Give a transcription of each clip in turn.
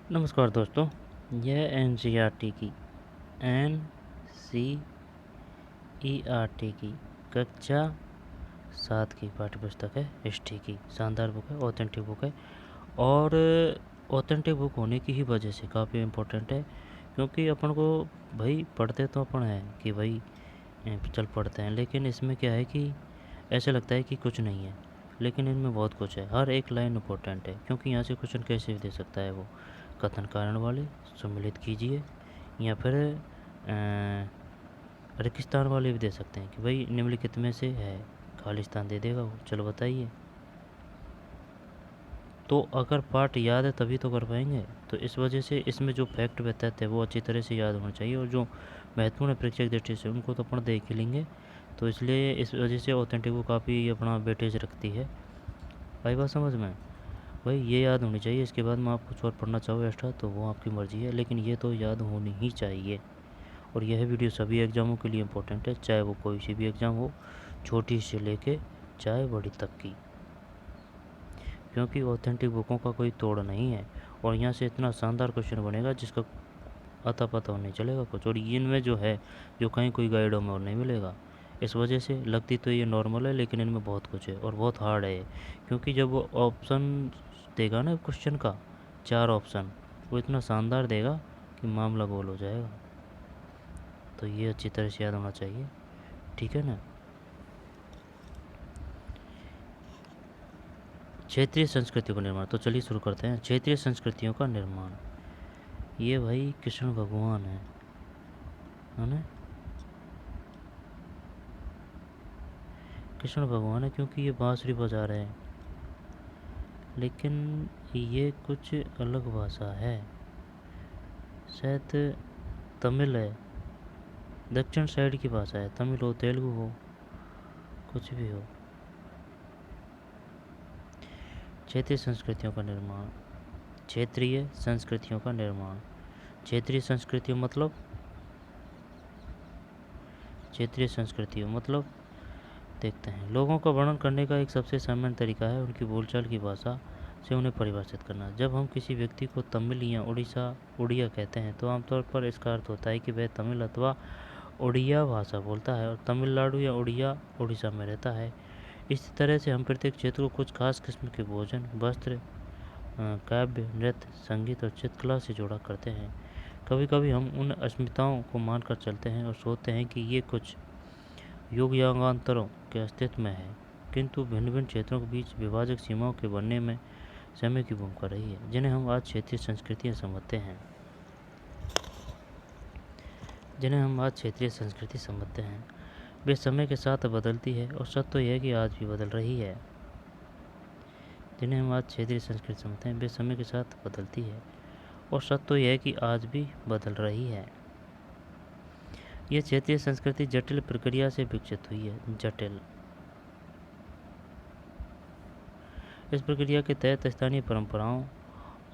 नमस्कार दोस्तों, यह एनसीईआरटी की N C E R T की कक्षा 7 की पाठ्य पुस्तक है। हिस्ट्री की शानदार बुक है, ऑथेंटिक बुक है और ऑथेंटिक बुक होने की ही वजह से काफ़ी इम्पोर्टेंट है, क्योंकि अपन को भाई पढ़ते तो अपन हैं कि भाई चल पढ़ते हैं, लेकिन इसमें क्या है कि ऐसा लगता है कि कुछ नहीं है, लेकिन इनमें बहुत कुछ है। हर एक लाइन इम्पोर्टेंट है, क्योंकि यहाँ से क्वेश्चन कैसे भी दे सकता है वो। कथन कारण वाले सम्मिलित कीजिए, या फिर रेगिस्तान वाले भी दे सकते हैं कि भाई निम्नलिखित में से है, खालिस्तान दे देगा वो। चलो बताइए। तो अगर पार्ट याद है तभी तो कर पाएंगे, तो इस वजह से इसमें जो फैक्ट बताते हैं वो अच्छी तरह से याद होना चाहिए, और जो महत्वपूर्ण है परीक्षा की दृष्टि से उनको तो अपन देख ही लेंगे। तो इसलिए इस वजह से ऑथेंटिक वो काफ़ी अपना वेटेज रखती है। भाई बात समझ में? भाई ये याद होनी चाहिए। इसके बाद में आप कुछ और पढ़ना चाहो एक्स्ट्रा तो वो आपकी मर्ज़ी है, लेकिन ये तो याद होनी ही चाहिए। और यह वीडियो सभी एग्ज़ामों के लिए इम्पोर्टेंट है, चाहे वो कोई सी भी एग्ज़ाम हो, छोटी से लेके चाहे बड़ी तक की, क्योंकि ऑथेंटिक बुकों का कोई तोड़ नहीं है। और यहाँ से इतना शानदार क्वेश्चन बनेगा जिसका अता पता नहीं चलेगा कुछ, और इनमें जो है जो कहीं कोई गाइडों में और नहीं मिलेगा। इस वजह से लगती तो ये नॉर्मल है, लेकिन इनमें बहुत कुछ है और बहुत हार्ड है, क्योंकि जब वो ऑप्शन देगा ना क्वेश्चन का, 4 ऑप्शन, वो इतना शानदार देगा कि मामला गोल हो जाएगा। तो ये अच्छी तरह से याद होना चाहिए, ठीक है ना। क्षेत्रीय संस्कृतियों का निर्माण, तो चलिए शुरू करते हैं। क्षेत्रीय संस्कृतियों का निर्माण, ये भाई कृष्ण भगवान है ना। कृष्ण भगवान है, क्योंकि ये बांसुरी बजा रहे हैं, लेकिन ये कुछ अलग भाषा है, शायद तमिल है। दक्षिण साइड की भाषा है, तमिल हो, तेलुगु हो, कुछ भी हो। क्षेत्रीय संस्कृतियों का निर्माण, क्षेत्रीय संस्कृतियों का निर्माण, क्षेत्रीय संस्कृतियों मतलब, क्षेत्रीय संस्कृतियों मतलब देखते हैं। लोगों का वर्णन करने का एक सबसे सामान्य तरीका है उनकी बोलचाल की भाषा से उन्हें परिभाषित करना। जब हम किसी व्यक्ति को तमिल या उड़िया कहते हैं, तो आमतौर पर इसका अर्थ होता है कि वह तमिल अथवा उड़िया भाषा बोलता है और तमिलनाडु या उड़ीसा में रहता है। इसी तरह से हम प्रत्येक क्षेत्र को कुछ खास किस्म के भोजन, वस्त्र, काव्य, नृत्य, संगीत और चित्रकला से जोड़ा करते हैं। कभी कभी हम उन अस्मिताओं को मानकर चलते हैं और सोचते हैं कि ये कुछ युगांतरों के अस्तित्व में है, किंतु भिन्न भिन्न क्षेत्रों के बीच विभाजक सीमाओं के बनने में समय की भूमिका रही है, जिन्हें हम आज क्षेत्रीय संस्कृतियाँ समझते हैं। वे समय के साथ बदलती है, और सत्य तो यह है कि आज भी बदल रही है। जिन्हें हम आज क्षेत्रीय संस्कृति समझते हैं, वे समय के साथ बदलती है, और सत्य तो यह है कि आज भी बदल रही है। यह क्षेत्रीय संस्कृति जटिल प्रक्रिया से विकसित हुई है। जटिल इस प्रक्रिया के तहत स्थानीय परंपराओं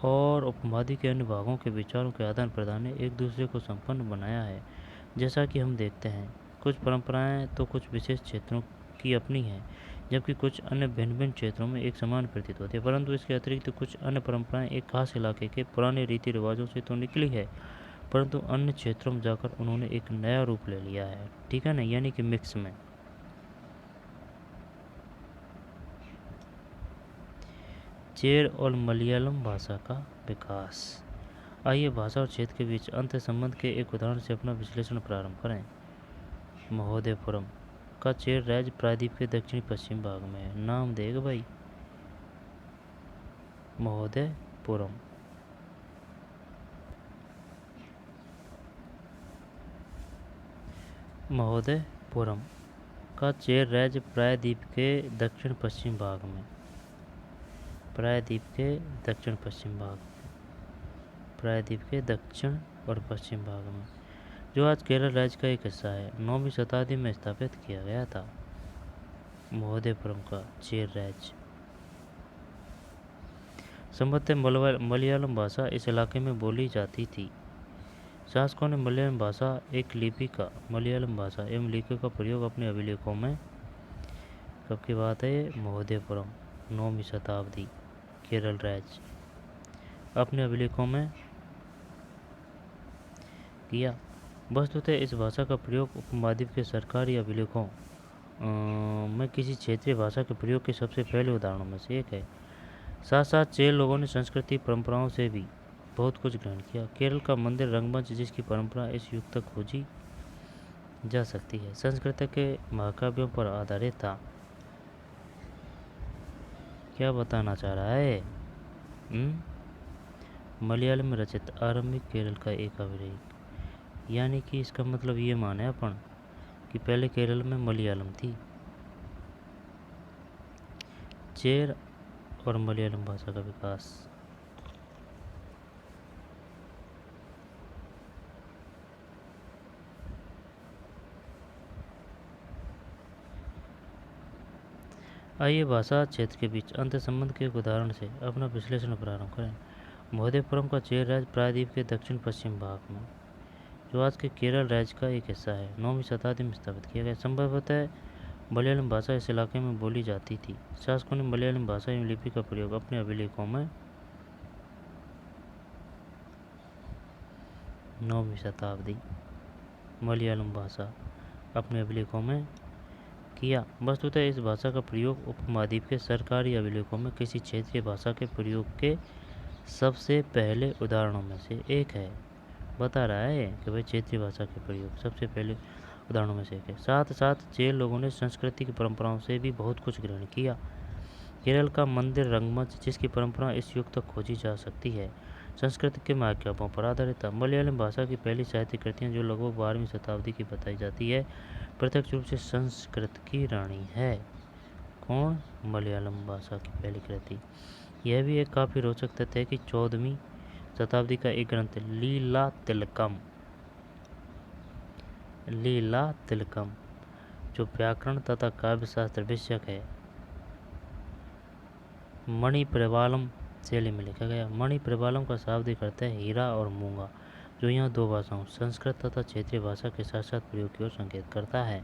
और उपमहाद्वीप के अन्य भागों के विचारों के आदान प्रदान ने एक दूसरे को संपन्न बनाया है। जैसा कि हम देखते हैं, कुछ परंपराएं तो कुछ विशेष क्षेत्रों की अपनी हैं, जबकि कुछ अन्य भिन्न भिन्न क्षेत्रों में एक समान प्रतीत होती है। परंतु इसके अतिरिक्त कुछ अन्य परंपराएं एक खास इलाके के पुराने रीति रिवाजों से तो निकली है, परंतु अन्य क्षेत्रों में जाकर उन्होंने एक नया रूप ले लिया है, ठीक है ना, यानी कि मिक्स में। चेर और मलयालम भाषा का विकास। आइए भाषा और क्षेत्र के बीच अंतर संबंध के एक उदाहरण से अपना विश्लेषण प्रारंभ करें। महोदयपुरम का चेर राज्य प्रायद्वीप के दक्षिणी पश्चिम भाग में है। नाम देगा भाई, महोदयपुरम। महोदयपुरम का चेर राज्य प्रायद्वीप के दक्षिण पश्चिम भाग में, प्रायद्वीप के दक्षिण पश्चिम भाग, प्रायद्वीप के दक्षिण और पश्चिम भाग में, जो आज केरल राज्य का एक हिस्सा है, 9वीं शताब्दी में स्थापित किया गया था। महोदयपुरम का चेर राज्य। संभवतः मलयालम भाषा इस इलाके में बोली जाती थी। शासकों ने मलयालम भाषा एक लिपि का मलयालम भाषा एवं लिपियों का प्रयोग अपने अभिलेखों में, कब की बात है, महोदयपुरम 9वीं शताब्दी, केरल राज्य, अपने अभिलेखों में किया। वस्तुतः इस भाषा का प्रयोग उपमहाद्वीप के सरकारी अभिलेखों में किसी क्षेत्रीय भाषा के प्रयोग के सबसे पहले उदाहरणों में से एक है। साथ साथ चेर लोगों ने संस्कृति परंपराओं से भी बहुत कुछ ग्रहण किया। केरल का मंदिर रंगमंच, जिसकी परंपरा इस युग तक खोजी जा सकती है, संस्कृत के महाकाव्यों पर आधारित था। क्या बताना चाह रहा है? मलयालम में रचित आरंभिक केरल का एक अभिलेख, यानी कि इसका मतलब ये माने अपन कि पहले केरल में मलयालम थी। चेर और मलयालम भाषा का विकास। आइए भाषा क्षेत्र के बीच अंतर संबंध के एक उदाहरण से अपना विश्लेषण प्रारंभ करें। महोदयपुरम का चेर राज्य प्रायद्वीप के दक्षिण पश्चिम भाग में, जो आज के केरल राज्य का एक हिस्सा है, 9वीं शताब्दी में स्थापित किया गया। संभवतः मलयालम भाषा इस इलाके में बोली जाती थी। शासकों ने मलयालम भाषा एवं लिपि का प्रयोग अपने अभिलेखों में 9वीं शताब्दी मलयालम भाषा अपने अभिलेखों में किया। वस्तुतः इस भाषा का प्रयोग उपमहाद्वीप के सरकारी अभिलेखों में किसी क्षेत्रीय भाषा के प्रयोग के सबसे पहले उदाहरणों में से एक है। बता रहा है कि भाई क्षेत्रीय भाषा के प्रयोग सबसे पहले उदाहरणों में से एक है। साथ साथ चेर लोगों ने संस्कृति की परंपराओं से भी बहुत कुछ ग्रहण किया। केरल का मंदिर रंगमंच, जिसकी परंपरा इस युग तक खोजी जा सकती है, संस्कृत के महाकाव्यों पर आधारित था। मलयालम भाषा की पहली साहित्यिक कृतियाँ, जो लगभग 12वीं शताब्दी की बताई जाती है, प्रत्यक्ष रूप से संस्कृत की रानी है। कौन? मलयालम भाषा की पहली कृति। यह भी एक काफ़ी रोचक तथ्य है कि 14वीं शताब्दी का एक ग्रंथ लीला तिलकम, जो व्याकरण तथा काव्यशास्त्र विषयक है, मणिप्रवालम शैली में लिखा गया। मणिप्रवालम का शाब्दिक अर्थ है हीरा और मूंगा, जो यहाँ दो भाषाओं संस्कृत तथा क्षेत्रीय भाषा के साथ साथ प्रयोग की ओर संकेत करता है।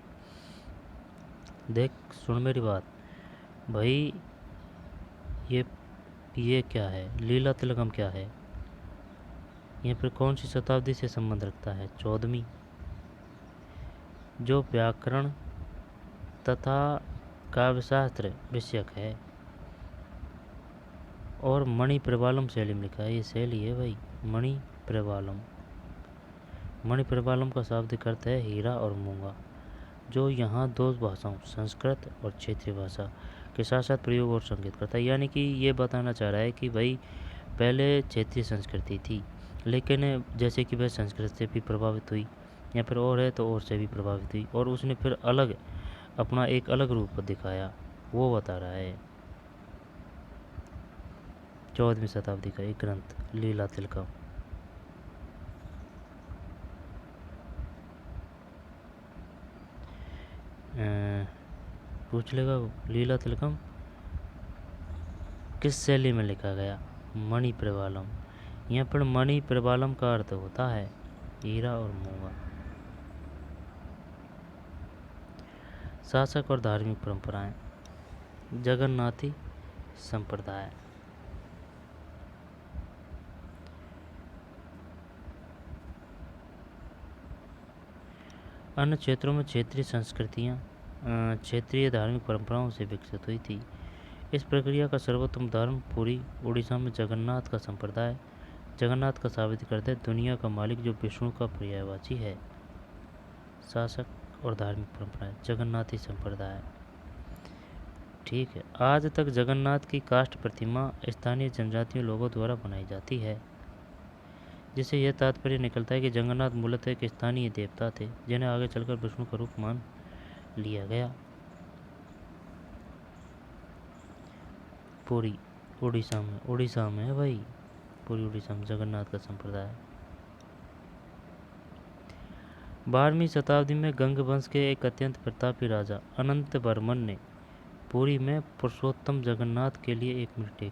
देख सुन मेरी बात भाई, ये क्या है? लीला तिलकम क्या है? यहाँ पर कौन सी शताब्दी से संबंध रखता है? 14वीं, जो व्याकरण तथा काव्यशास्त्र विषयक है, और मणिप्रवालम शैली में लिखा है। ये शैली है भाई मणिप्रवालम। मणिप्रवालम का शाब्दिक अर्थ है हीरा और मूंगा, जो यहाँ दो भाषाओं संस्कृत और क्षेत्रीय भाषा के साथ साथ प्रयोग और संकेत करता है। यानी कि ये बताना चाह रहा है कि भाई पहले क्षेत्रीय संस्कृति थी, लेकिन जैसे कि वह संस्कृत से भी प्रभावित हुई, या फिर और है तो और से भी प्रभावित हुई, और उसने फिर अलग अपना एक अलग रूप दिखाया, वो बता रहा है। 14वीं शताब्दी का एक ग्रंथ लीला तिलकम। पूछ लेगा लीला तिलकम किस शैली में लिखा गया? मणिप्रवालम। यहाँ पर मणिप्रवालम का अर्थ होता है हीरा और मूंगा। शासक और धार्मिक परंपराएं। जगन्नाथी संप्रदाय। अन्य क्षेत्रों में क्षेत्रीय संस्कृतियाँ क्षेत्रीय धार्मिक परंपराओं से विकसित हुई थी। इस प्रक्रिया का सर्वोत्तम उदाहरण पुरी उड़ीसा में जगन्नाथ का संप्रदाय। जगन्नाथ का साबित करते दुनिया का मालिक, जो विष्णु का पर्यायवाची है। शासक और धार्मिक परंपराएं। जगन्नाथी संप्रदाय। ठीक है। आज तक जगन्नाथ की काष्ठ प्रतिमा स्थानीय जनजातीय लोगों द्वारा बनाई जाती है, जिससे यह तात्पर्य निकलता है कि जगन्नाथ मूलतः एक स्थानीय देवता थे, जिन्हें आगे चलकर विष्णु का रूप मान लिया गया। पुरी उड़ीसा में है भाई, पूरी उड़ीसा में जगन्नाथ का संप्रदाय। 12वीं शताब्दी में गंग वंश के एक अत्यंत प्रतापी राजा अनंत वर्मन ने पुरी में पुरुषोत्तम जगन्नाथ के लिए एक मिनट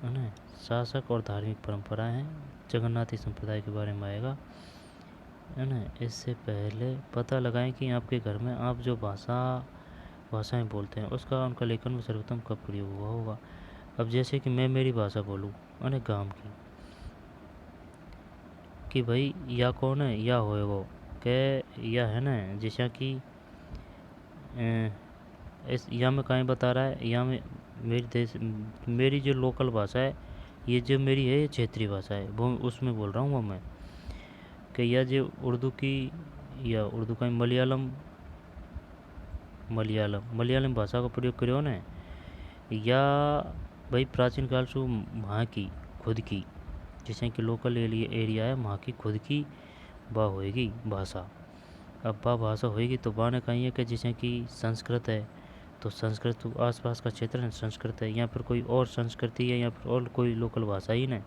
है ना। शासक और धार्मिक परंपराएं हैं, जगन्नाथी संप्रदाय के बारे में आएगा, है ना। इससे पहले पता लगाएं कि आपके घर में आप जो भाषाएं बोलते हैं, उसका उनका लेखन में सर्वोत्तम कब प्रयोग हुआ होगा। अब जैसे कि मैं मेरी भाषा बोलूँ, है ना, गाँव की, कि भाई या कौन है या होएगो के या है ना, जैसा कि इस या में कहीं बता रहा है, या में मेरी देश मेरी जो लोकल भाषा है, ये जो मेरी है ये क्षेत्रीय भाषा है, वो उसमें बोल रहा हूँ वो मैं, कि यह जो उर्दू की या उर्दू का मलयालम मलयालम मलयालम भाषा का प्रयोग करो ना, या भाई प्राचीन काल से वहाँ की खुद की, जैसे कि लोकल एरिया है वहाँ की खुद की बा होएगी भाषा। अब बा भाषा होएगी तो बा ने कही है कि जैसे कि संस्कृत है, तो संस्कृत तो आसपास का क्षेत्र है संस्कृत है, या फिर कोई और संस्कृति है या फिर और कोई लोकल भाषा ही नहीं,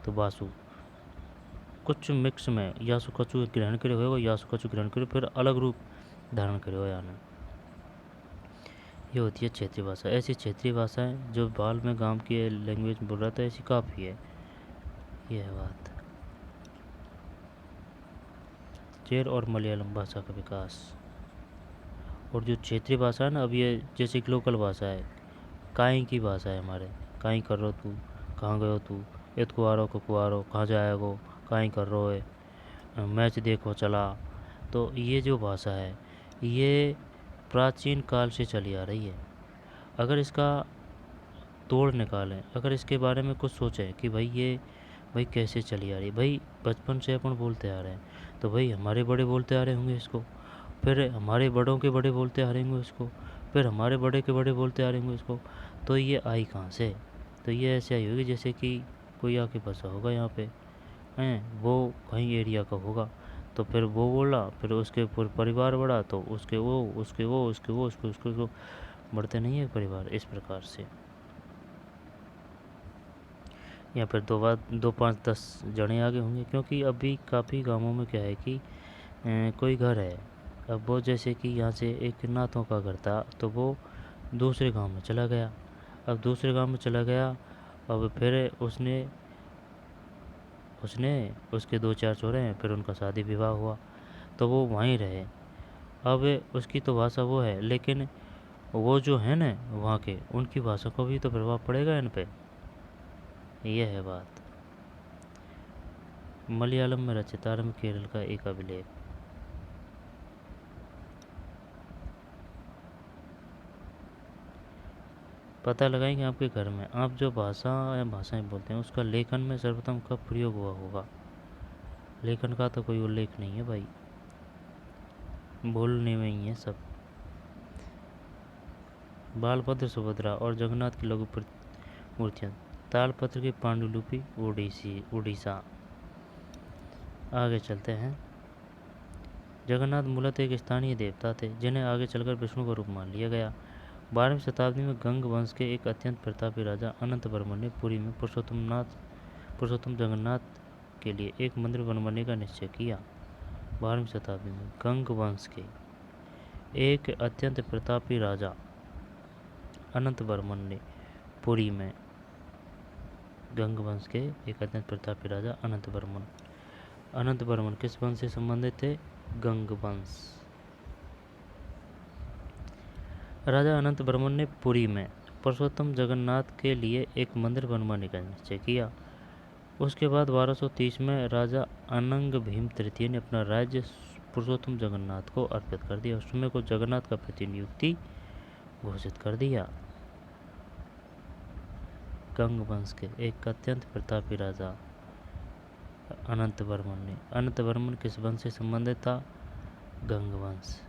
तो बासु कुछ मिक्स में यासु कछु ग्रहण करे होगा, यासु कछु ग्रहण करे फिर अलग रूप धारण करे हो यानी ये होती है क्षेत्रीय भाषा। ऐसी क्षेत्रीय भाषाएं जो बाल में गांव की लैंग्वेज बोल रहा था ऐसी काफ़ी है। यह है बात। चेर और मलयालम भाषा का विकास, और जो क्षेत्रीय भाषा है ना, अब ये जैसे कि लोकल भाषा है, काई की भाषा है हमारे, काई कर रो तू, कहाँ गयो तू, इत कुआरो को कुआरो, कहाँ जाएगो, काई कर रो है, मैच देखो चला। तो ये जो भाषा है ये प्राचीन काल से चली आ रही है। अगर इसका तोड़ निकालें, अगर इसके बारे में कुछ सोचें कि भाई ये भाई कैसे चली आ रही है, भाई बचपन से अपन बोलते आ रहे हैं, तो भाई हमारे बड़े बोलते आ रहे होंगे इसको, फिर हमारे बड़ों के बड़े बोलते आ रहे होंगे इसको, फिर हमारे बड़े के बड़े बोलते आ रहे होंगे इसको, तो ये आई कहाँ से? तो ये ऐसे आई होगी जैसे कि कोई आके बसा होगा यहाँ पे हैं, वो कहीं एरिया का होगा, तो फिर वो बोला, फिर उसके परिवार बढ़ा, तो उसके वो उसके वो उसके वो उसके उसके वो बढ़ते नहीं है परिवार इस प्रकार से। या फिर दो बार 2 5 10 जने आगे होंगे, क्योंकि अभी काफ़ी गांवों में क्या है कि कोई घर है, अब वो जैसे कि यहाँ से एक नातों का घर था तो वो दूसरे गांव में चला गया, अब दूसरे गांव में चला गया, अब फिर उसने उसने उसके 2 4 छोरे हैं, फिर उनका शादी विवाह हुआ, तो वो वहीं रहे। अब उसकी तो भाषा वो है, लेकिन वो जो है ना वहाँ के, उनकी भाषा को भी तो प्रभाव पड़ेगा इन पे। यह है बात। मलयालम में रचितारम केरल का एक अभिलेख। पता लगाएंगे आपके घर में आप जो भाषा या भाषाएं बोलते हैं उसका लेखन में सर्वप्रथम कब प्रयोग हुआ होगा। लेखन का तो कोई उल्लेख नहीं है भाई, बोलने में ही है सब। बालभद्र सुभद्रा और जगन्नाथ की लघु मूर्तियाँ, तालपत्र की पांडुलिपि उड़ीसा। आगे चलते हैं। जगन्नाथ मूलतः एक स्थानीय देवता थे जिन्हें आगे चलकर विष्णु का रूप मान लिया गया। 12वीं शताब्दी में गंग वंश के एक अत्यंत प्रतापी राजा अनंत वर्मन ने पुरी में पुरुषोत्तम जगन्नाथ के लिए एक मंदिर बनवाने का निश्चय किया। 12वीं शताब्दी में गंग वंश के एक अत्यंत प्रतापी राजा अनंत वर्मन ने पुरी में, गंग वंश के एक अत्यंत प्रतापी राजा अनंत वर्मन किस वंश से संबंधित थे? गंग वंश। राजा अनंत वर्मन ने पुरी में पुरुषोत्तम जगन्नाथ के लिए एक मंदिर बनवाने का निश्चय किया। उसके बाद 1230 में राजा अनंग भीम तृतीय ने अपना राज्य पुरुषोत्तम जगन्नाथ को अर्पित कर दिया। उसमें को जगन्नाथ का प्रतिनियुक्ति घोषित कर दिया। गंग वंश के एक अत्यंत प्रतापी राजा अनंत वर्मन किस वंश से संबंधित था? गंग वंश।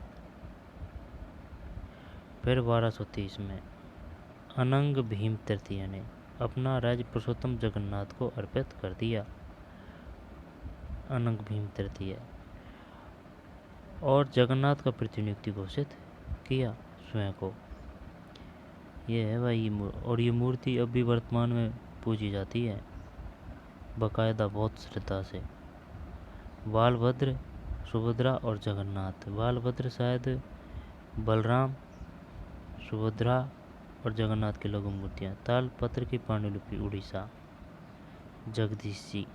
फिर 1230 में अनंग भीम तृतीय ने अपना राज्य पुरुषोत्तम जगन्नाथ को अर्पित कर दिया। अनंग भीम तृतीय और जगन्नाथ का प्रतिनियुक्ति घोषित किया स्वयं को। ये है भाई। और ये मूर्ति अब भी वर्तमान में पूजी जाती है बाकायदा बहुत श्रद्धा से। बालभद्र सुभद्रा और जगन्नाथ। बालभद्र शायद बलराम, सुभद्रा और जगन्नाथ की लघु मूर्तियाँ। तालपत्र की पांडुलिपि उड़ीसा, जगदीश जी।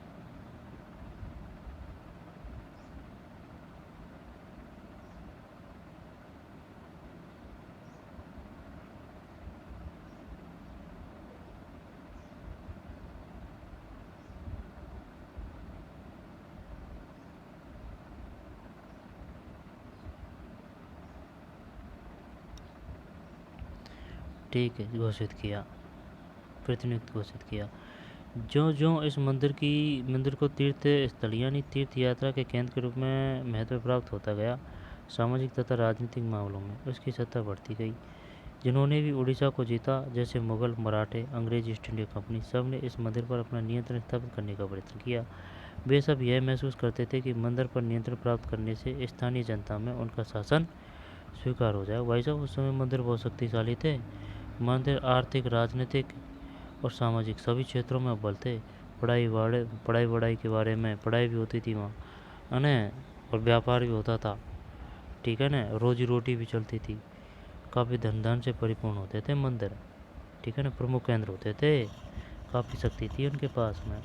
ठीक है, घोषित किया, प्रतिनियुक्त घोषित किया। ज्यों ज्यों इस मंदिर को तीर्थ स्थल यानी तीर्थ यात्रा के केंद्र के रूप में महत्व प्राप्त होता गया, सामाजिक तथा राजनीतिक मामलों में उसकी सत्ता बढ़ती गई। जिन्होंने भी उड़ीसा को जीता, जैसे मुगल, मराठे, अंग्रेज, ईस्ट इंडिया कंपनी, सब ने इस मंदिर पर अपना नियंत्रण स्थापित करने का प्रयत्न किया। वे सब यह महसूस करते थे कि मंदिर पर नियंत्रण प्राप्त करने से स्थानीय जनता में उनका शासन स्वीकार हो जाए। भाई साहब, उस समय मंदिर बहुत शक्तिशाली थे। मंदिर आर्थिक, राजनीतिक और सामाजिक सभी क्षेत्रों में अव्वल थे। पढ़ाई के बारे में पढ़ाई भी होती थी वहाँ, है ना, और व्यापार भी होता था, ठीक है ना, रोजी रोटी भी चलती थी। काफ़ी धन से परिपूर्ण होते थे मंदिर, ठीक है ना, प्रमुख केंद्र होते थे, काफ़ी शक्ति थी उनके पास में।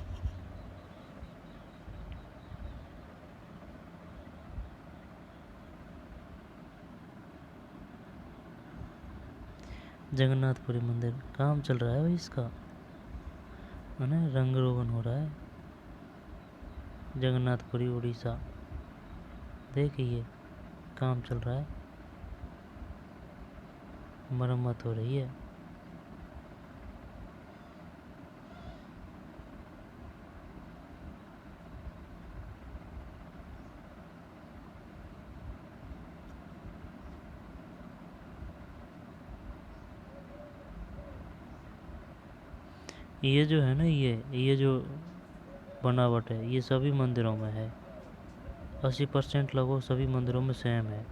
जगन्नाथपुरी मंदिर काम चल रहा है भाई इसका, है ना, रंग रोगन हो रहा है। जगन्नाथपुरी उड़ीसा, देखिए काम चल रहा है, मरम्मत हो रही है। ये जो है ना, ये जो बनावट है, ये सभी मंदिरों में है। 80% लगभग सभी मंदिरों में सेम है।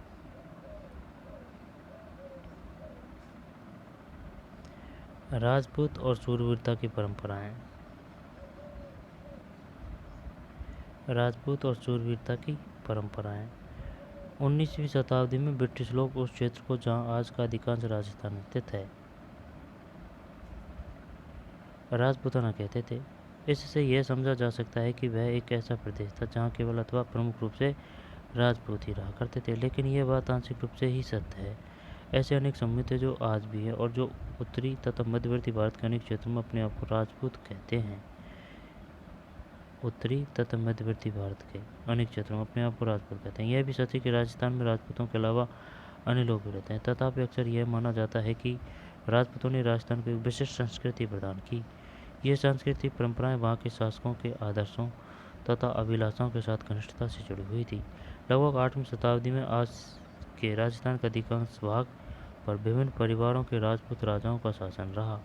राजपूत और शूरवीरता की परंपराएं, राजपूत और शूरवीरता की परंपराएं 19वीं शताब्दी में ब्रिटिश लोग उस क्षेत्र को, जहां आज का अधिकांश राजस्थान स्थित है, राजपूताना कहते थे। इससे यह समझा जा सकता है कि वह एक ऐसा प्रदेश था जहां केवल अथवा प्रमुख रूप से राजपूत ही रहा करते थे, लेकिन यह बात आंशिक रूप से ही सत्य है। ऐसे अनेक समूह थे जो आज भी है और जो उत्तरी तथा मध्यवर्ती भारत के अनेक क्षेत्रों में अपने आप को राजपूत कहते हैं। उत्तरी तथा मध्यवर्ती भारत के अनेक क्षेत्रों में अपने आप को राजपूत कहते हैं। यह भी सच है कि राजस्थान में राजपूतों के अलावा अन्य लोग भी रहते हैं, तथापि अक्सर यह माना जाता है कि राजपूतों ने राजस्थान को एक विशिष्ट संस्कृति प्रदान की। ये सांस्कृतिक परंपराएं वहाँ के शासकों के आदर्शों तथा अभिलाषाओं के साथ घनिष्ठता से जुड़ी हुई थी। लगभग 8वीं शताब्दी में आज के राजस्थान का अधिकांश भाग पर विभिन्न परिवारों के राजपूत राजाओं का शासन रहा।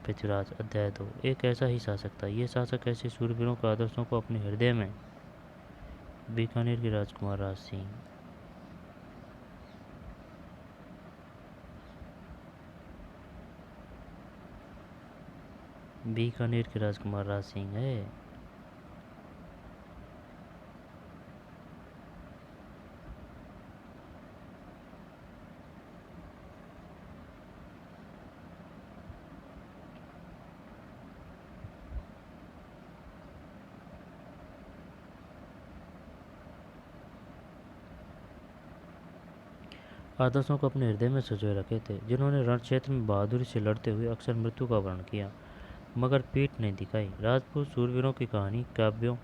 पृथ्वीराज अध्याय 2 एक ऐसा ही शासक था। ये शासक ऐसे शूरवीरों के आदर्शों को अपने हृदय में, बीकानेर के राजकुमार राज सिंह, बीकानेर के राजकुमार राज सिंह है। आदर्शों को अपने हृदय में सजोए रखे थे, जिन्होंने रण क्षेत्र में बहादुरी से लड़ते हुए अक्सर मृत्यु का वर्ण किया मगर पीठ नहीं दिखाई। राजपूत शूरवीरों की कहानी काव्यों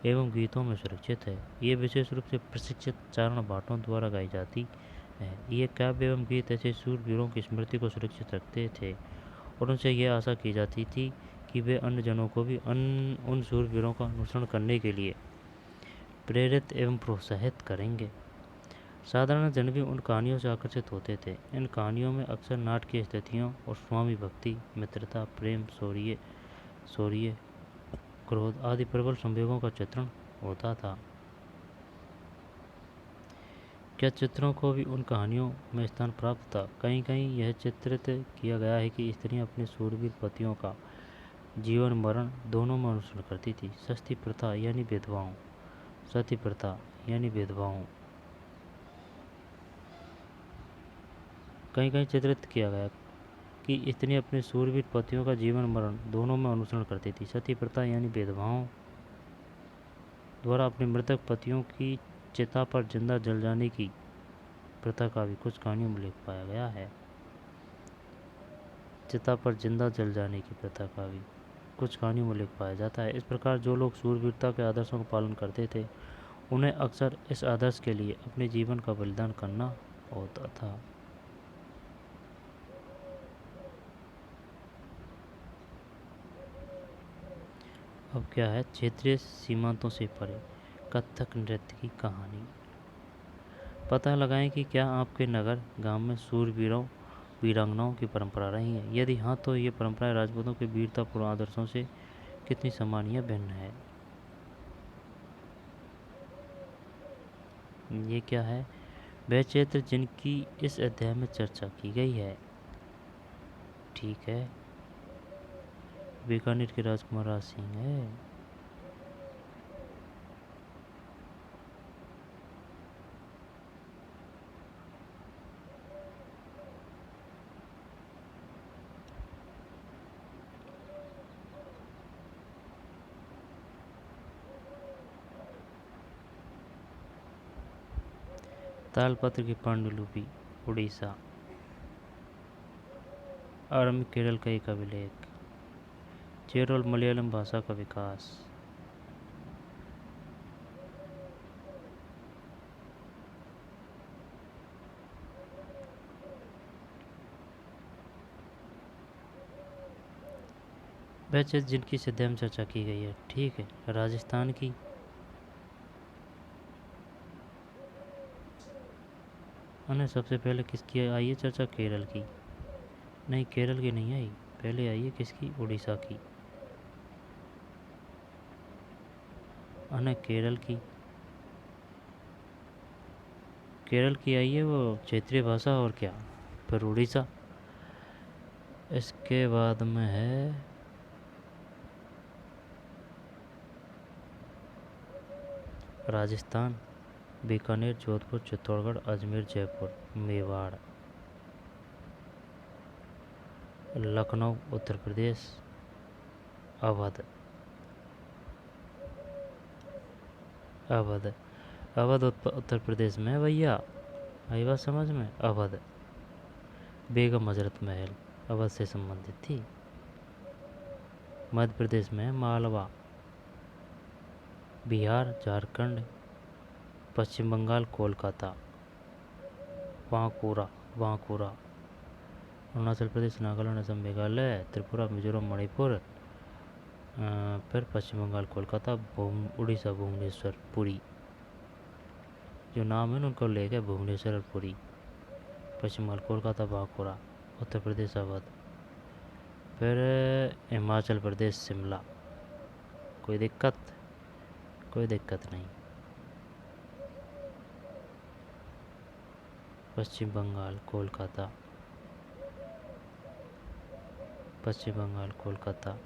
एवं गीतों में सुरक्षित है। ये विशेष रूप से प्रशिक्षित चारण भाटों द्वारा गाई जाती है। ये काव्य एवं गीत ऐसे शूरवीरों की स्मृति को सुरक्षित रखते थे और उनसे यह आशा की जाती थी कि वे अन्य जनों को भी उन शूरवीरों का अनुसरण करने के लिए प्रेरित एवं प्रोत्साहित करेंगे। साधारण जन भी उन कहानियों से आकर्षित होते थे। इन कहानियों में अक्सर नाटकीय स्थितियों और स्वामी भक्ति, मित्रता, प्रेम, शौर्य, क्रोध आदि प्रबल संवेगों का चित्रण होता था। क्या चित्रों को भी उन कहानियों में स्थान प्राप्त था? कहीं कहीं यह चित्रित किया गया है कि स्त्रियां अपने शूरवीर पतियों का जीवन मरण दोनों में अनुसरण करती थी। सती प्रथा यानी भेदभावों कहीं कहीं चित्रित किया गया कि स्त्रियां अपने शूरवीर पतियों का जीवन मरण दोनों में अनुसरण करती थी। सती प्रथा यानी भेदभाव द्वारा अपने मृतक पतियों की चिता पर जिंदा जल जाने की प्रथा का भी कुछ कहानियों में उल्लेख पाया गया है। चिता पर जिंदा जल जाने की प्रथा का भी कुछ कहानियों में उल्लेख पाया जाता है। इस प्रकार जो लोग शूरवीरता के आदर्शों का पालन करते थे, उन्हें अक्सर इस आदर्श के लिए अपने जीवन का बलिदान करना होता था। अब क्या है, क्षेत्रीय सीमांतों से परे कथक नृत्य की कहानी। पता लगाएं कि क्या आपके नगर गांव में सूरवीरों वीरांगनाओं की परंपरा रही है। यदि हाँ, तो ये परंपराएं राजपूतों के वीरतापूर्ण आदर्शों से कितनी समान या भिन्न है। ये क्या है, वह क्षेत्र जिनकी इस अध्याय में चर्चा की गई है। ठीक है, बीकानेर के राजकुमार राज सिंह है। तालपत्र की पांडुलिपि उड़ीसा। आरंभ केरल का एक अभिलेख। चेरोल मलयालम भाषा का विकास। वह क्षेत्र जिनकी इस अध्याय में चर्चा की गई है। ठीक है, राजस्थान की। और सबसे पहले किसकी आई है चर्चा, केरल की। नहीं, केरल की नहीं आई, पहले आई है किसकी, उड़ीसा की। और केरल की, केरल की आई है वो क्षेत्रीय भाषा, और क्या, फिर उड़ीसा। इसके बाद में है राजस्थान, बीकानेर, जोधपुर, चित्तौड़गढ़, अजमेर, जयपुर, मेवाड़, लखनऊ उत्तर प्रदेश, अवध। अवध, अवध उत्तर प्रदेश में है भैया, आई बात समझ में। अवध, बेगम हजरत महल अवध से संबंधित थी। मध्य प्रदेश में मालवा, बिहार, झारखंड, पश्चिम बंगाल, कोलकाता, बांकुरा, बांकुरा, अरुणाचल प्रदेश, नागालैंड, असम, मेघालय, त्रिपुरा, मिजोरम, मणिपुर, फिर पश्चिम बंगाल, कोलकाता, उड़ीसा, भुवनेश्वर, पुरी। जो नाम है ना उनको ले गए, भुवनेश्वर और पुरी। पश्चिम बंगाल, कोलकाता, बांकुरा, उत्तर प्रदेश, अवध, फिर हिमाचल प्रदेश, शिमला। कोई दिक्कत, कोई दिक्कत नहीं। पश्चिम बंगाल, कोलकाता, पश्चिम बंगाल, कोलकाता।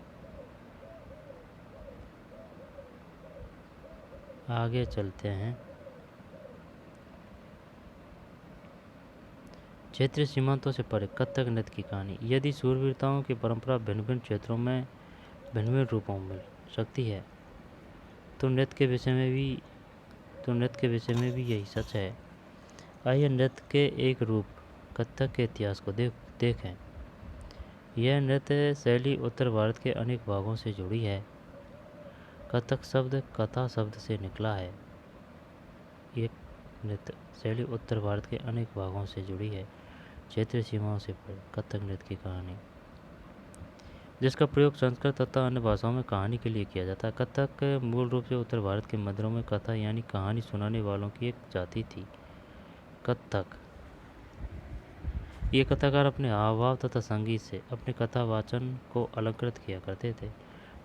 आगे चलते हैं। क्षेत्रीय सीमांतों से परे कथक नृत्य की कहानी। यदि शूरवीरताओं की परंपरा भिन्न भिन्न क्षेत्रों में भिन्न भिन्न रूपों में मिल सकती है, तो नृत्य के विषय में भी यही सच है। आइए नृत्य के एक रूप कथक के इतिहास को देखें। यह नृत्य शैली उत्तर भारत के अनेक भागों से जुड़ी है। कथक शब्द कथा शब्द से निकला है। ये नृत्य शैली उत्तर भारत के अनेक भागों से जुड़ी है। क्षेत्रीय सीमाओं से परे कथक नृत्य की कहानी, जिसका प्रयोग संस्कृत तथा अन्य भाषाओं में कहानी के लिए किया जाता है। कथक मूल रूप से उत्तर भारत के मंदिरों में कथा यानी कहानी सुनाने वालों की एक जाति थी। कथक, ये कथाकार अपने हाव भाव तथा संगीत से अपने कथा वाचन को अलंकृत किया करते थे।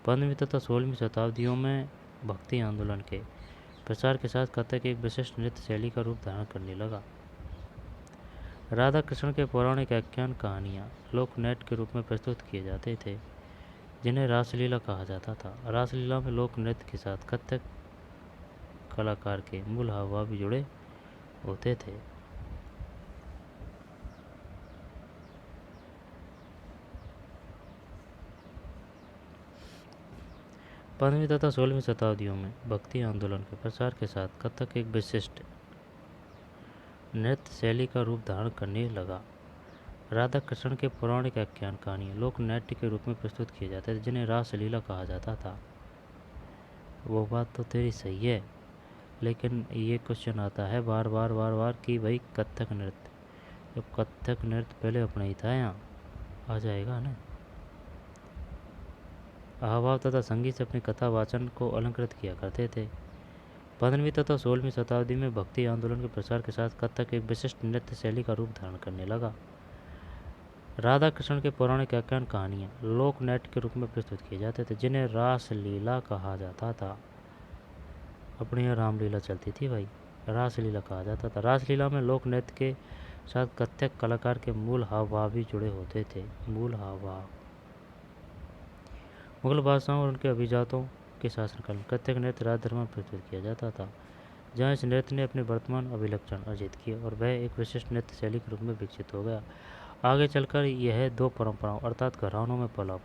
15वीं तथा 16वीं शताब्दियों में भक्ति आंदोलन के प्रचार के साथ कथक एक विशिष्ट नृत्य शैली का रूप धारण करने लगा। राधा कृष्ण के पौराणिक आख्यान कहानियाँ लोक नाट्य के रूप में प्रस्तुत किए जाते थे, जिन्हें रासलीला कहा जाता था। रासलीला में लोक नृत्य के साथ कथक कलाकार के मूल हाव भाव भी जुड़े होते थे। पंद्रहवीं तथा 16वीं शताब्दियों में भक्ति आंदोलन के प्रसार के साथ कथक एक विशिष्ट नृत्य शैली का रूप धारण करने लगा। राधा कृष्ण के पौराणिक आख्यान कहानियाँ लोक नाट्य के रूप में प्रस्तुत किए जाते थे, जिन्हें रासलीला कहा जाता था। वो बात तो तेरी सही है, लेकिन ये क्वेश्चन आता है बार बार कि भाई कथक नृत्य, जब कथक नृत्य पहले अपना ही था, यहाँ आ जाएगा ना। हावभाव तथा संगीत से अपनी कथा वाचन को अलंकृत किया करते थे। 15वीं तथा 16वीं शताब्दी में भक्ति आंदोलन के प्रसार के साथ कथक एक विशिष्ट नृत्य शैली का रूप धारण करने लगा। राधा कृष्ण के पौराणिक आख्यान कहानियाँ लोक नाट्य के रूप में प्रस्तुत किए जाते थे, जिन्हें रासलीला कहा जाता था। अपनी यहाँ रामलीला चलती थी भाई, रासलीला कहा जाता था। रासलीला में लोक नृत्य के साथ कथक कलाकार के मूल हाव भाव भी जुड़े होते थे। मूल हाव भाव मुगल बादशाहों और उनके अभिजातों के शासनकाल में कथक नृत्य राजधर्म में प्रस्तुत किया जाता था, जहाँ इस नृत्य ने अपने वर्तमान अभिलक्षण अर्जित किए और वह एक विशिष्ट नृत्य शैली के रूप में विकसित हो गया। आगे चलकर यह दो परंपराओं अर्थात घरानों में पला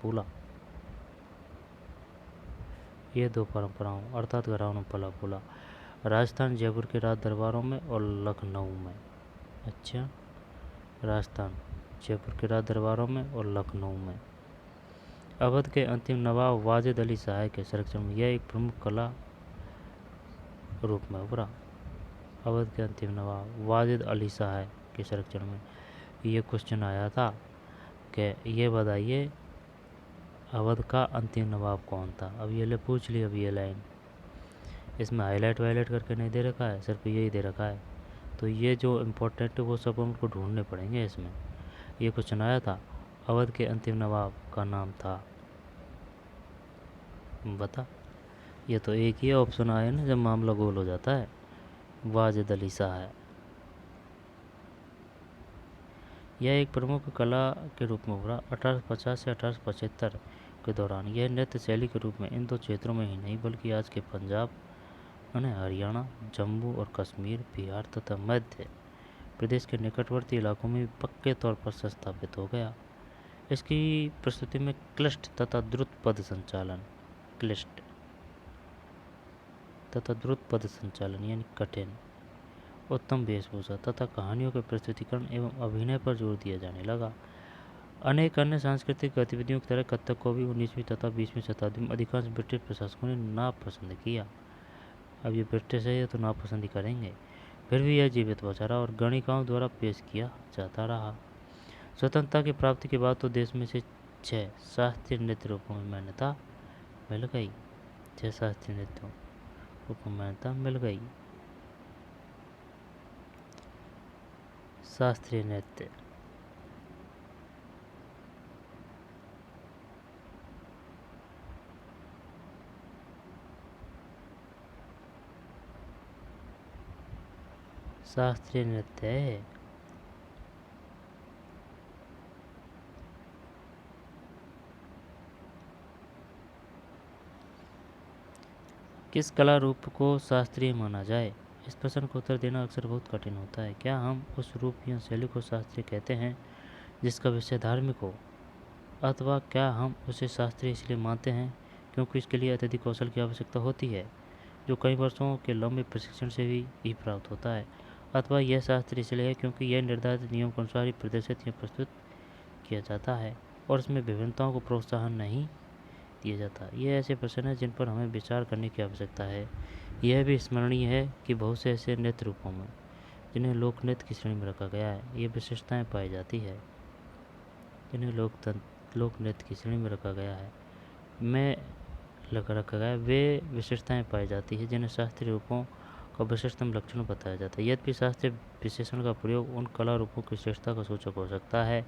फूला। राजस्थान जयपुर के राज दरबारों में और लखनऊ में। अच्छा, राजस्थान जयपुर के राज दरबारों में और लखनऊ में। अवध के अंतिम नवाब वाजिद अली शाह के संरक्षण में यह एक प्रमुख कला रूप में उभरा। अवध के अंतिम नवाब वाजिद अली शाह के संरक्षण में ये क्वेश्चन आया था कि ये बताइए अवध का अंतिम नवाब कौन था। अब ये ले पूछ ली। अब ये लाइन इसमें हाईलाइट वाईलाइट करके नहीं दे रखा है, सिर्फ यही दे रखा है। तो ये जो इम्पोर्टेंट है वो सब हमको ढूंढने पड़ेंगे। इसमें ये क्वेश्चन आया था, अवध के अंतिम नवाब का नाम था, बता। ये तो एक ही ऑप्शन आया ना जब मामला गोल हो जाता है, वाजिद अली शाह है। यह एक प्रमुख कला के रूप में उभरा। 1850 से 1875 के दौरान यह नृत्य शैली के रूप में इन दो क्षेत्रों में ही नहीं बल्कि आज के पंजाब, हरियाणा, जम्मू और कश्मीर, बिहार तथा मध्य प्रदेश के निकटवर्ती इलाकों में पक्के तौर पर संस्थापित हो गया। इसकी प्रस्तुति में क्लिष्ट तथा द्रुत पद संचालन यानी कठिन, उत्तम वेशभूषा तथा कहानियों के प्रस्तुतिकरण एवं अभिनय पर जोर दिया जाने लगा। अनेक अन्य सांस्कृतिक गतिविधियों की तरह कथक को भी 19वीं तथा 20वीं शताब्दी में अधिकांश ब्रिटिश प्रशासकों ने नापसंद किया। अब ये ब्रिटिश है, ये तो नापसंद करेंगे। फिर भी यह जीवित बचा रहा और गणिकाओं द्वारा पेश किया जाता रहा। स्वतंत्रता की प्राप्ति के बाद तो देश में से 6 शास्त्रीय नृत्य रूपों में मान्यता मिल गई। 6 शास्त्रीय नृत्यों रूपों में मान्यता मिल गई। शास्त्रीय नृत्य है। किस कला रूप को शास्त्रीय माना जाए? इस प्रश्न को उत्तर देना अक्सर बहुत कठिन होता है। क्या हम उस रूप या शैली को शास्त्रीय कहते हैं जिसका विषय धार्मिक हो, अथवा क्या हम उसे शास्त्रीय इसलिए मानते हैं क्योंकि इसके लिए अत्यधिक कौशल की आवश्यकता होती है, जो कई वर्षों के लंबे प्रशिक्षण से ही प्राप्त होता है, अथवा यह शास्त्रीय इसलिए है क्योंकि यह निर्धारित नियम के अनुसार ही प्रदर्शित या प्रस्तुत किया जाता है और इसमें विभिन्नताओं को प्रोत्साहन नहीं दिया जाता। ये ऐसे प्रश्न हैं जिन पर हमें विचार करने की आवश्यकता है। यह भी स्मरणीय है कि बहुत से ऐसे नृत्य रूपों में जिन्हें लोक नृत्य की श्रेणी में रखा गया है, ये विशेषताएं पाई जाती है। जिन्हें लोक नृत्य की श्रेणी में रखा गया है वे विशेषताएं पाई जाती है जिन्हें शास्त्रीय रूपों का विशिष्टतम लक्षण बताया जाता है। यद्यपि शास्त्रीय विशेषण का प्रयोग उन कला रूपों की श्रेष्ठता का सूचक हो सकता है,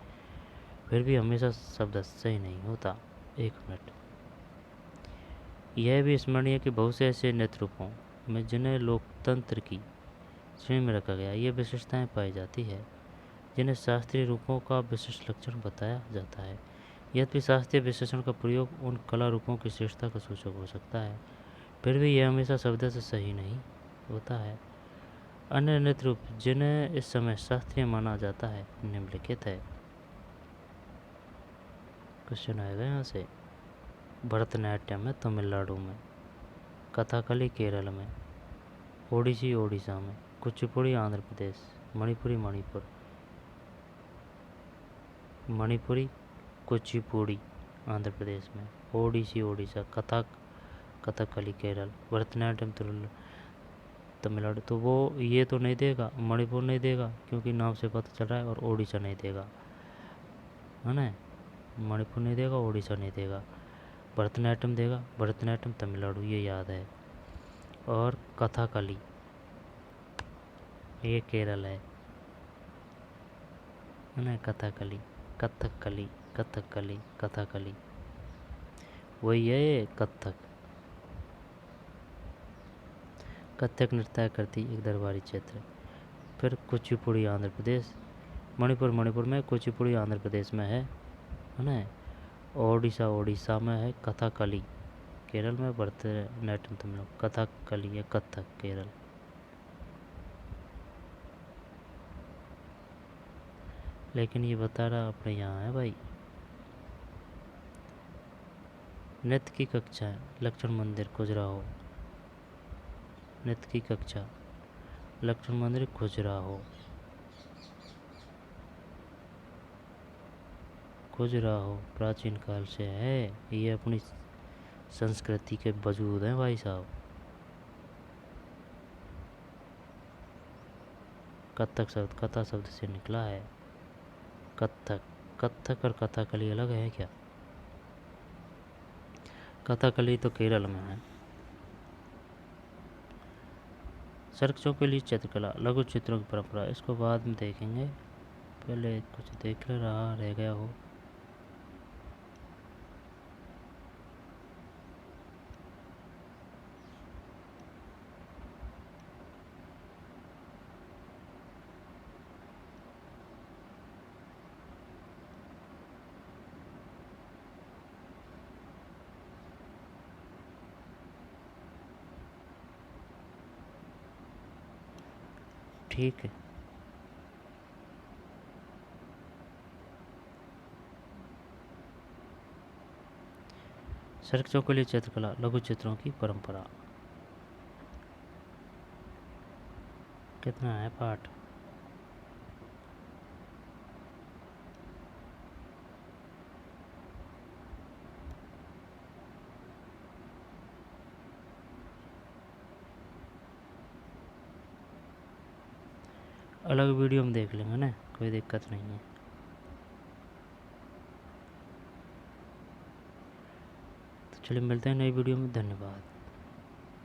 फिर भी हमेशा शब्द सही नहीं होता। 1 मिनट। यह भी स्मरणीय है कि बहुत से ऐसे नृत्य रूपों में जिन्हें लोकतंत्र की श्रेणी में रखा गया, ये विशेषताएं पाई जाती है जिन्हें शास्त्रीय रूपों का विशिष्ट लक्षण बताया जाता है। यद्यपि शास्त्रीय विशेषण का प्रयोग उन कला रूपों की श्रेष्ठता का सूचक हो सकता है, फिर भी यह हमेशा शब्द से सही नहीं होता है। अन्य नृत्य रूप जिन्हें इस समय शास्त्रीय माना जाता है निम्नलिखित है। क्वेश्चन आएगा यहाँ से। भरतनाट्यम है तमिलनाडु में, कथकली केरल में, ओडिसी ओडिशा में, कुचिपुड़ी आंध्र प्रदेश, मणिपुरी कुचिपुड़ी आंध्र प्रदेश में, ओडिसी ओडिशा, कथकली केरल, भरतनाट्यम तमिलनाडु। तो वो ये तो नहीं देगा, मणिपुर नहीं देगा क्योंकि नाम से पता चल रहा है, और ओडिशा नहीं देगा, है ना। मणिपुर नहीं देगा, ओडिशा नहीं देगा। भरतनाट्यम देगा, भरतनाट्यम तमिलनाडु, ये याद है। और कथकली ये केरल है ना। कथकली, कथकली, कथकली, कथकली वही है ये कथक। कथक नृत्य करती एक दरबारी क्षेत्र। फिर कुचिपुड़ी आंध्र प्रदेश, मणिपुर में, कुचिपुड़ी आंध्र प्रदेश में है ना। ओडिशा में है। कथकली केरल में, भरतनाट्यम तमिलनाडु, कथकली या कथक केरल। लेकिन ये बता रहा अपने यहाँ है भाई। नृत्य की कक्षा लक्ष्मण मंदिर खजुराहो, नृत्य की कक्षा लक्ष्मण मंदिर खजुराहो, खजुराहो प्राचीन काल से है। ये अपनी संस्कृति के वजूद हैं भाई साहब। कथक शब्द कथा शब्द से निकला है। कथक, कथक और कथकली अलग है क्या? कथकली तो केरल में है। सर्कसों के लिए चित्रकला, लघु चित्रों की परंपरा, इसको बाद में देखेंगे, पहले कुछ देख ले रहा रह गया हो। ठीक है। सर्कसों के लिए चित्रकला, लघु चित्रों की परंपरा। कितना है पाठ? अलग वीडियो में देख लेंगे ना, कोई दिक्कत नहीं है। तो चलिए मिलते हैं नई वीडियो में। धन्यवाद।